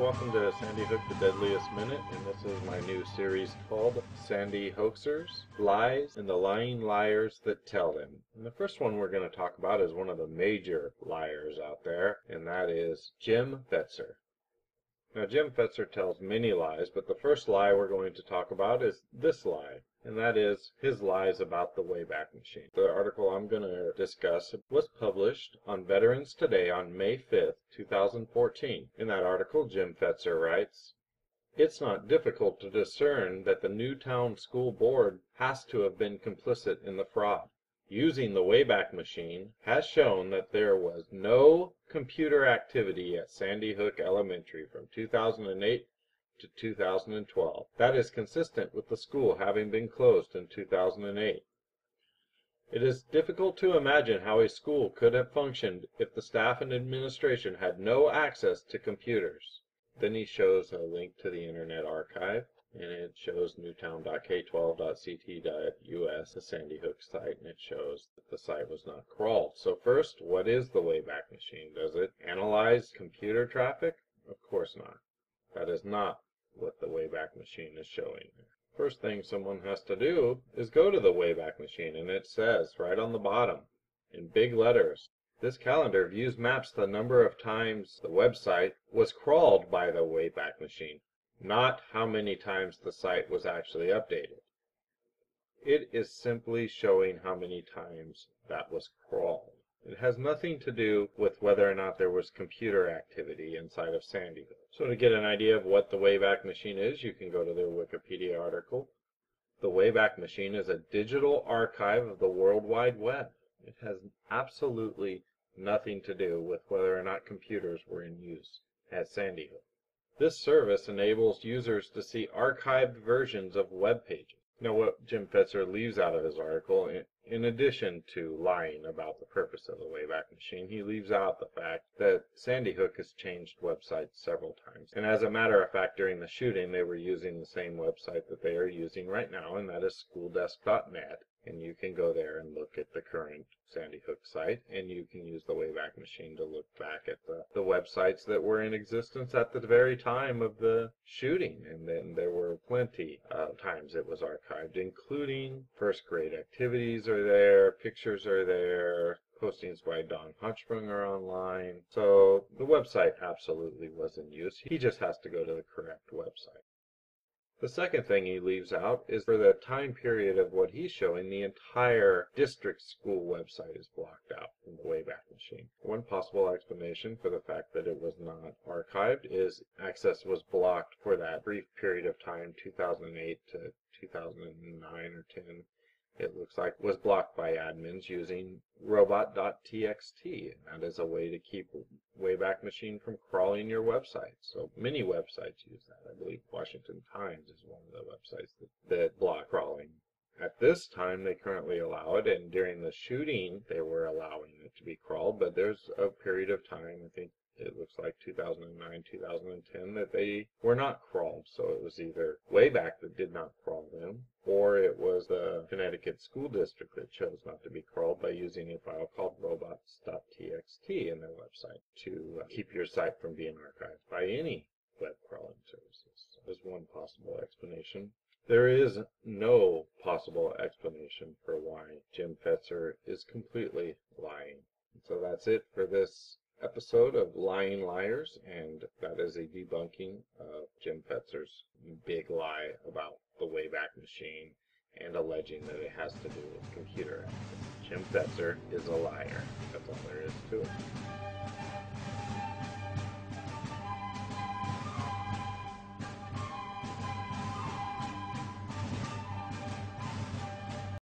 welcome to Sandy Hook, the Deadliest Minute, and this is my new series called Sandy Hoaxers, Lies and the Lying Liars That Tell Them. And the first one we're going to talk about is one of the major liars out there, and that is Jim Fetzer. Now, Jim Fetzer tells many lies, but the first lie we're going to talk about is this lie, and that is his lies about the Wayback Machine. The article I'm going to discuss was published on Veterans Today on May 5th, 2014. In that article, Jim Fetzer writes, "It's not difficult to discern that the Newtown School Board has to have been complicit in the fraud. Using the Wayback Machine has shown that there was no computer activity at Sandy Hook Elementary from 2008 to 2012. That is consistent with the school having been closed in 2008. It is difficult to imagine how a school could have functioned if the staff and administration had no access to computers." Then he shows a link to the Internet Archive, and it shows newtown.k12.ct.us, the Sandy Hook site, and it shows that the site was not crawled. So first, what is the Wayback Machine? Does it analyze computer traffic? Of course not. That is not what the Wayback Machine is showing there. First thing someone has to do is go to the Wayback Machine, and it says right on the bottom, in big letters, "This calendar views maps the number of times the website was crawled by the Wayback Machine, not how many times the site was actually updated." It is simply showing how many times that was crawled. It has nothing to do with whether or not there was computer activity inside of Sandy Hook. So to get an idea of what the Wayback Machine is, you can go to their Wikipedia article. The Wayback Machine is a digital archive of the World Wide Web. It has absolutely nothing to do with whether or not computers were in use at Sandy Hook. This service enables users to see archived versions of web pages. Now, what Jim Fetzer leaves out of his article, in addition to lying about the purpose of the Wayback Machine, he leaves out the fact that Sandy Hook has changed websites several times. And as a matter of fact, during the shooting, they were using the same website that they are using right now, and that is schooldesk.net. And you can go there and look at the current Sandy Hook site, and you can use the Wayback Machine to look back at the websites that were in existence at the very time of the shooting. And then there were plenty of times it was archived, including first grade activities are there, pictures are there, postings by Don Hochsprung are online. So the website absolutely was in use. He just has to go to the correct website. The second thing he leaves out is for the time period of what he's showing, the entire district school website is blocked out from the Wayback Machine. One possible explanation for the fact that it was not archived is access was blocked for that brief period of time, 2008 to 2009 or 10. It looks like was blocked by admins using robot.txt, and that is a way to keep Wayback Machine from crawling your website. So many websites use that. I believe Washington Times is one of the websites that block crawling. At this time, they currently allow it, and during the shooting, they were allowing it to be crawled, but there's a period of time, I think it looks like 2009, 2010, that they were not crawled. So it was either Wayback that did not crawl them, or it was the Connecticut School District that chose not to be crawled by using a file called robots.txt in their website to keep your site from being archived by any web crawling services. As one possible explanation. There is no possible explanation for why Jim Fetzer is completely lying. So that's it for this episode of Lying Liars, and that is a debunking of Jim Fetzer's big lie about the Wayback Machine and alleging that it has to do with computer activity. Jim Fetzer is a liar. That's all there is to it.